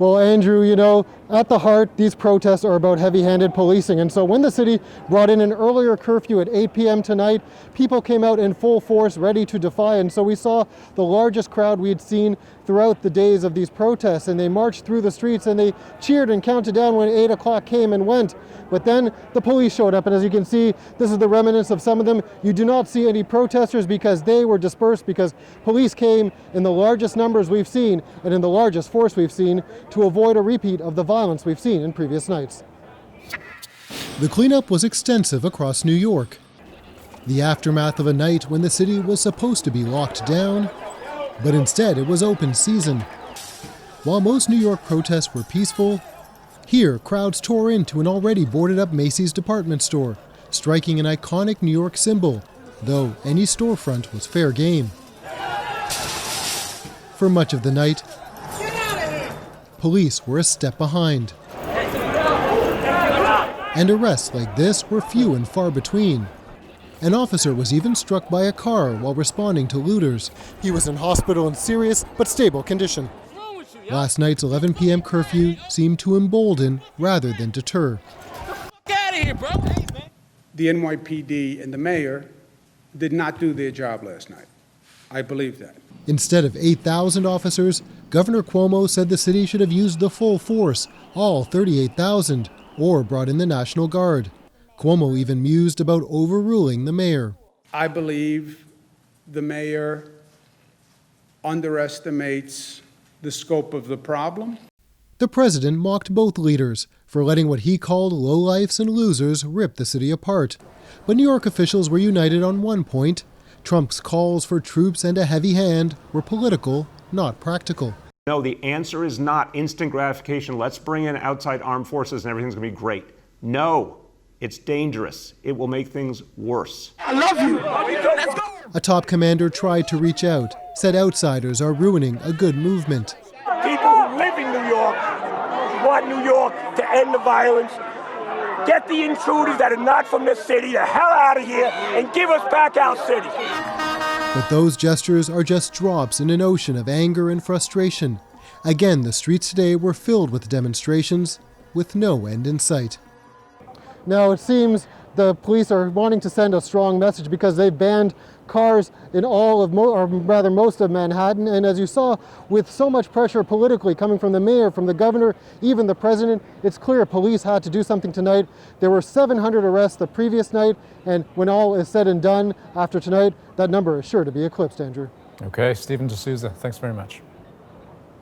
Well, Andrew, you know, at the heart, these protests are about heavy-handed policing. And so when the city brought in an earlier curfew at 8 p.m. tonight, people came out in full force, ready to defy. And so we saw the largest crowd we'd seen throughout the days of these protests. And they marched through the streets and they cheered and counted down when 8 o'clock came and went. But then the police showed up. And as you can see, this is the remnants of some of them. You do not see any protesters because they were dispersed, because police came in the largest numbers we've seen and in the largest force we've seen to avoid a repeat of the violence we've seen in previous nights. The cleanup was extensive across New York. The aftermath of a night when the city was supposed to be locked down, but instead it was open season. While most New York protests were peaceful, here crowds tore into an already boarded up Macy's department store, striking an iconic New York symbol, though any storefront was fair game. For much of the night, police were a step behind. And arrests like this were few and far between. An officer was even struck by a car while responding to looters. He was in hospital in serious but stable condition. Last night's 11 p.m. curfew seemed to embolden rather than deter. Get out of here, bro. The NYPD and the mayor did not do their job last night. I believe that. Instead of 8,000 officers, Governor Cuomo said the city should have used the full force, all 38,000, or brought in the National Guard. Cuomo even mused about overruling the mayor. I believe the mayor underestimates the scope of the problem. The president mocked both leaders for letting what he called lowlifes and losers rip the city apart. But New York officials were united on one point. Trump's calls for troops and a heavy hand were political, not practical. No, the answer is not instant gratification. Let's bring in outside armed forces and everything's going to be great. No, it's dangerous. It will make things worse. I love you. Let's go. A top commander tried to reach out, said outsiders are ruining a good movement. People who live in New York want New York to end the violence. Get the intruders that are not from this city the hell out of here and give us back our city. But those gestures are just drops in an ocean of anger and frustration. Again, the streets today were filled with demonstrations with no end in sight. Now it seems the police are wanting to send a strong message because they've banned cars in all of, or rather most of Manhattan. And as you saw, with so much pressure politically coming from the mayor, from the governor, even the president, it's clear police had to do something tonight. There were 700 arrests the previous night, and when all is said and done after tonight, that number is sure to be eclipsed, Andrew. Okay, Stephen D'Souza, thanks very much.